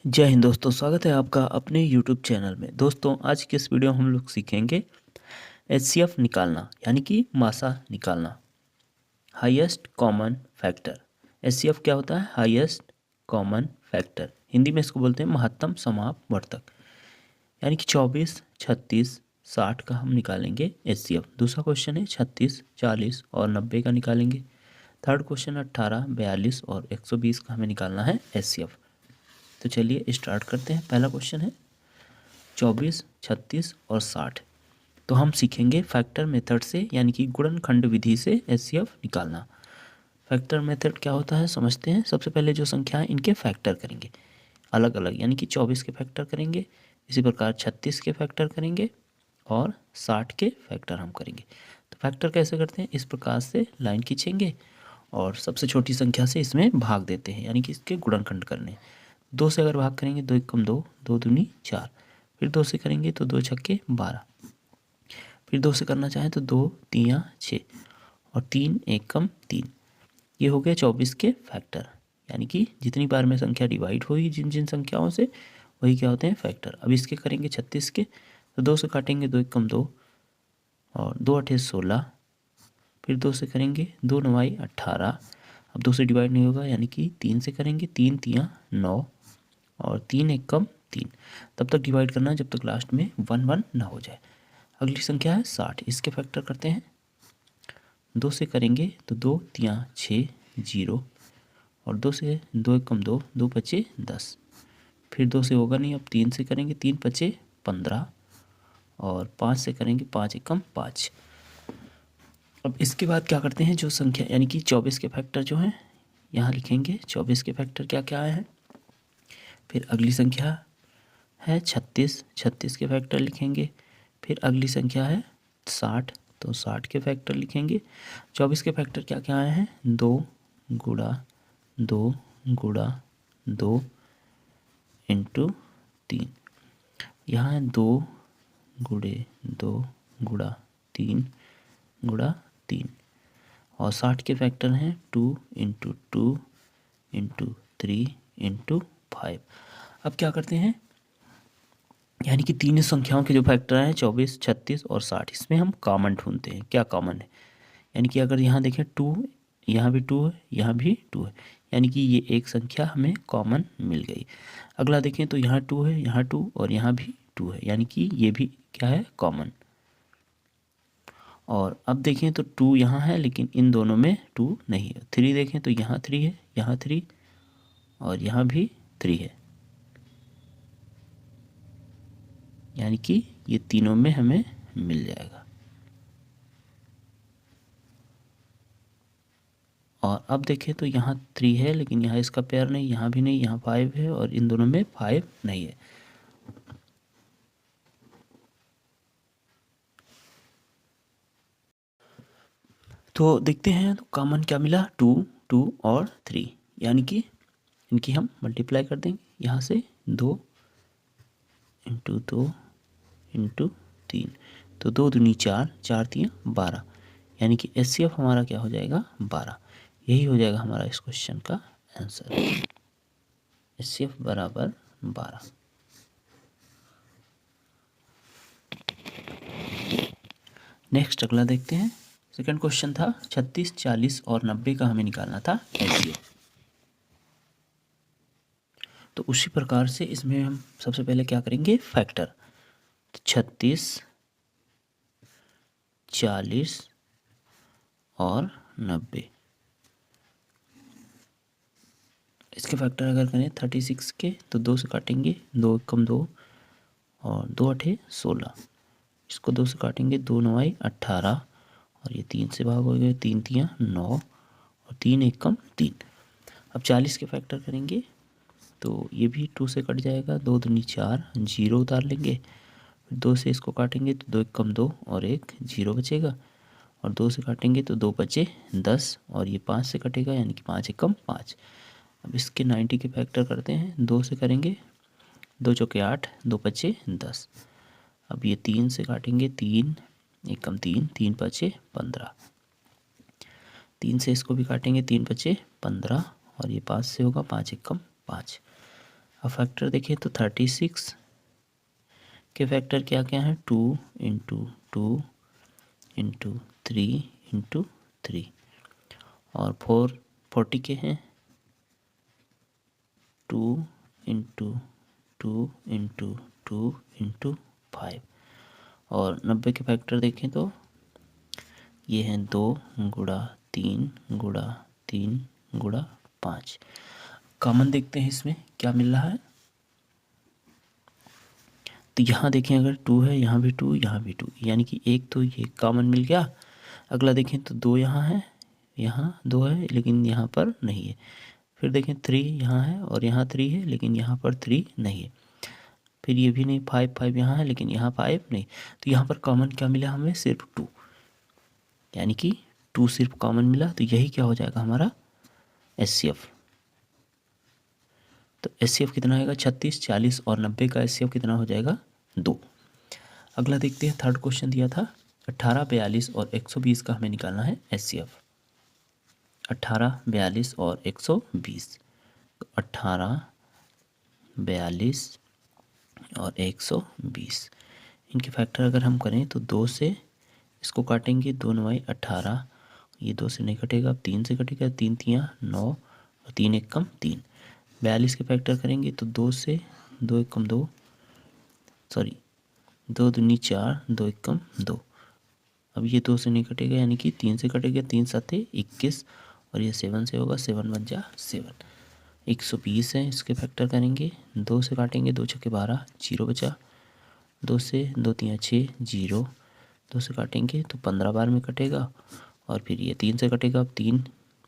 जय हिंद दोस्तों, स्वागत है आपका अपने YouTube चैनल में। दोस्तों, आज की इस वीडियो में हम लोग सीखेंगे HCF निकालना, यानी कि मासा निकालना, हाईएस्ट कॉमन फैक्टर। HCF क्या होता है? Highest common factor. हिंदी में इसको बोलते हैं महत्तम समापवर्तक। यानी कि 24, 36, 60 का हम निकालेंगे HCF। दूसरा क्वेश्चन है 36, 40 और 90 का निकालेंगे। थर्ड क्वेश्चन 18, 42 और 120 का हमें निकालना है HCF। तो चलिए स्टार्ट करते हैं। पहला क्वेश्चन है 24, 36 और 60। तो हम सीखेंगे फैक्टर मेथड से, यानी कि गुणनखंड विधि से HCF निकालना। फैक्टर मेथड क्या होता है समझते हैं। सबसे पहले जो संख्या है इनके फैक्टर करेंगे अलग अलग, यानी कि 24 के फैक्टर करेंगे, इसी प्रकार 36 के फैक्टर करेंगे और 60 के फैक्टर हम करेंगे। तो फैक्टर कैसे करते हैं? इस प्रकार से लाइन खींचेंगे और सबसे छोटी संख्या से इसमें भाग देते हैं, यानी कि इसके गुणनखंड करने। 2 से अगर भाग करेंगे 2 एकम 2, 2 दूनी 4, फिर 2 से करेंगे तो 2 छक्के 12, फिर 2 से करना चाहें तो 2 तियाँ 6 और 3 एकम 3। ये हो गया 24 के फैक्टर, यानी कि जितनी बार में संख्या डिवाइड हुई जिन जिन संख्याओं से, वही क्या होते हैं? फैक्टर। अब इसके करेंगे 36 के, तो 2 से काटेंगे 2 एकम 2 और 2 अठे 16, फिर 2 से करेंगे 2 नवाई 18। अब 2 से डिवाइड नहीं होगा, यानी कि 3 से करेंगे 3 तियाँ 9 और 3 एकम 3। तब तक डिवाइड करना जब तक लास्ट में 1 1 ना हो जाए। अगली संख्या है 60। इसके फैक्टर करते हैं। 2 से करेंगे तो 2 तियाँ 6 0 और 2 से 2 एकम 2, 2 पचे 10, फिर 2 से होगा नहीं। अब 3 से करेंगे 3 पचे 15 और 5 से करेंगे 5 एकम 5। अब इसके बाद क्या करते हैं, जो संख्या यानी कि 24 के फैक्टर जो हैं यहाँ लिखेंगे। 24 के फैक्टर क्या क्या है। फिर अगली संख्या है 36, 36 के फैक्टर लिखेंगे। फिर अगली संख्या है 60, तो 60 के फैक्टर लिखेंगे। 24 के फैक्टर क्या क्या आए हैं? 2 गुणा 2 गुणा 2 इंटू 3। यहाँ है 2 गुणे 2 गुणा 3 गुणा 3। और 60 के फैक्टर हैं 2 इंटू 2 इंटू 3 इंटू 5। अब क्या करते हैं, यानी कि तीनों संख्याओं के जो फैक्टर हैं 24, 36 और 60, इसमें हम कॉमन ढूंढते हैं। क्या कॉमन है? यानी कि अगर यहाँ देखें 2, यहाँ भी 2 है, यहाँ भी 2 है, यानी कि ये एक संख्या हमें कॉमन मिल गई। अगला देखें तो यहाँ 2 है, यहाँ 2 और यहाँ भी 2 है, यानी कि ये भी क्या है? कॉमन। और अब देखें तो 2 यहाँ है, लेकिन इन दोनों में 2 नहीं है। 3 देखें तो यहाँ 3 है, यहाँ 3 और यहाँ भी 3 है, यानी कि ये तीनों में हमें मिल जाएगा। और अब देखें तो यहाँ 3 है, लेकिन यहाँ इसका पेयर नहीं, यहाँ भी नहीं, यहाँ 5 है और इन दोनों में 5 नहीं है। तो देखते हैं तो कॉमन क्या मिला? 2, 2 और 3, यानी कि इनकी हम मल्टीप्लाई कर देंगे। यहाँ से 2 इंटू 2 इंटू 3, तो 2 दूनी 4, 4 तियाँ 12, यानी कि HCF हमारा क्या हो जाएगा? 12। यही हो जाएगा हमारा इस क्वेश्चन का आंसर। HCF बराबर 12। नेक्स्ट अगला देखते हैं। सेकंड क्वेश्चन था 36, 40 और 90 का हमें निकालना था HCF। तो उसी प्रकार से इसमें हम सबसे पहले क्या करेंगे? फैक्टर। तो 36, 40 और 90, इसके फैक्टर अगर करें 36 के तो 2 से काटेंगे 2 कम 2 और 2 अठे 16, इसको 2 से काटेंगे 2 नवाई 18 और ये 3 से भाग हो गए, 3 तियाँ 9 और 3 एक कम 3। अब 40 के फैक्टर करेंगे तो ये भी 2 से कट जाएगा, 2 दूनी 4, 0 उतार लेंगे। फिर 2 से इसको काटेंगे तो 2 एक कम 2 और एक 0 बचेगा, और 2 से काटेंगे तो 2 बचे 10 और ये 5 से कटेगा, यानी कि 5 एक कम 5। अब इसके 90 के फैक्टर करते हैं। 2 से करेंगे 2 चौके 8, 2 पचे 10। अब ये 3 से काटेंगे 3 एक कम 3, 3 पचे 15, 3 से इसको भी काटेंगे 3 पचे 15 और ये 5 से होगा 5 एक कम 5। अब फैक्टर देखें तो 36 के फैक्टर क्या क्या हैं, 2 इंटू 2 इंटू 3 इंटू 3, और 40 के हैं 2 इंटू 2 इंटू 2 इंटू 5, और 90 के फैक्टर देखें तो ये हैं 2 गुणा 3 गुणा 3 गुणा 5। कॉमन देखते हैं इसमें क्या मिल रहा है। तो यहाँ देखें अगर 2 है, यहाँ भी 2, यहाँ भी 2, यानी कि एक तो ये कॉमन मिल गया। अगला देखें तो 2 यहाँ है, यहाँ 2 है लेकिन यहाँ पर नहीं है। फिर देखें 3 यहाँ है और यहाँ 3 है लेकिन यहाँ पर 3 नहीं है। फिर ये भी नहीं, 5 यहाँ है लेकिन यहाँ 5 नहीं। तो यहाँ पर कॉमन क्या मिला हमें, सिर्फ 2, यानी कि 2 सिर्फ कॉमन मिला। तो यही क्या हो जाएगा हमारा HCF। तो HCF कितना आएगा, 36, 40 और 90 का HCF कितना हो जाएगा, 2। अगला देखते हैं, थर्ड क्वेश्चन दिया था 18, 42 और 120 का हमें निकालना है HCF। 18, 42 और 120, तो 18, 42 और 120, इनके फैक्टर अगर हम करें तो 2 से इसको काटेंगे, 2 9 18, ये 2 से नहीं कटेगा, अब 3 से कटेगा, 3 3 9 और 3 1 कम 3। 42 के फैक्टर करेंगे तो 2 से 2 1 कम 2, सॉरी 2 दूनी 4, 2 1 कम 2। अब ये 2 से नहीं कटेगा यानी कि 3 से कटेगा, 3 7 21 और ये 7 से होगा, 7 बन जा 7। 120 है, इसके फैक्टर करेंगे, 2 से काटेंगे, 2 छक्के 12, 0 बचा, 2 से 2 3 6 0, 2 से काटेंगे तो 15 बार में कटेगा, और फिर ये 3 से कटेगा, अब 3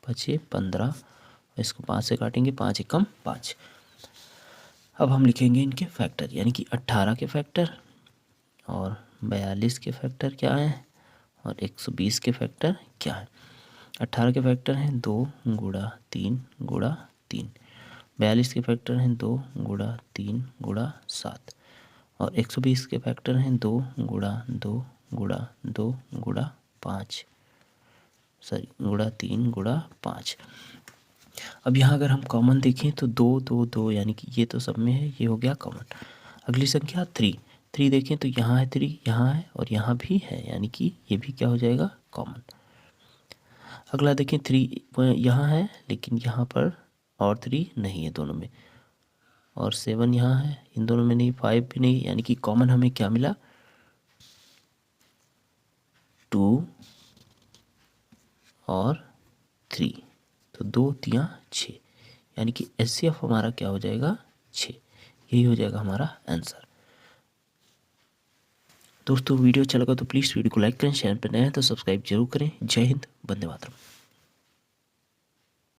बचे 15, इसको 5 से काटेंगे, 5 1 कम 5। अब हम लिखेंगे इनके फैक्टर, यानी कि 18 के फैक्टर और 42 के फैक्टर क्या है और 120 के फैक्टर क्या है। 18 के फैक्टर हैं 2 गुणा 3 गुणा 3, 42 के फैक्टर हैं 2 गुणा 3 गुणा 7, और 120 के फैक्टर हैं 2 गुणा 2 गुणा 2 गुणा 5, सॉरी गुणा 3 गुणा 5। अब यहाँ अगर हम कॉमन देखें तो 2 2 2, यानी कि ये तो सब में है, ये हो गया कॉमन। अगली संख्या 3 देखें तो यहाँ है 3, यहाँ है और यहाँ भी है, यानी कि ये भी क्या हो जाएगा, कॉमन। अगला देखें 3 यहाँ है लेकिन यहाँ पर और 3 नहीं है दोनों में, और 7 यहाँ है, इन दोनों में नहीं, 5 भी नहीं, यानी कि कॉमन हमें क्या मिला, 2 और 3, तो 2 3 6, यानी कि HCF हमारा क्या हो जाएगा, 6। यही हो जाएगा हमारा आंसर। दोस्तों वीडियो अच्छा लगा तो प्लीज़ वीडियो को लाइक करें, चैनल पर नए हैं तो सब्सक्राइब जरूर करें। जय हिंद, वंदे मातरम।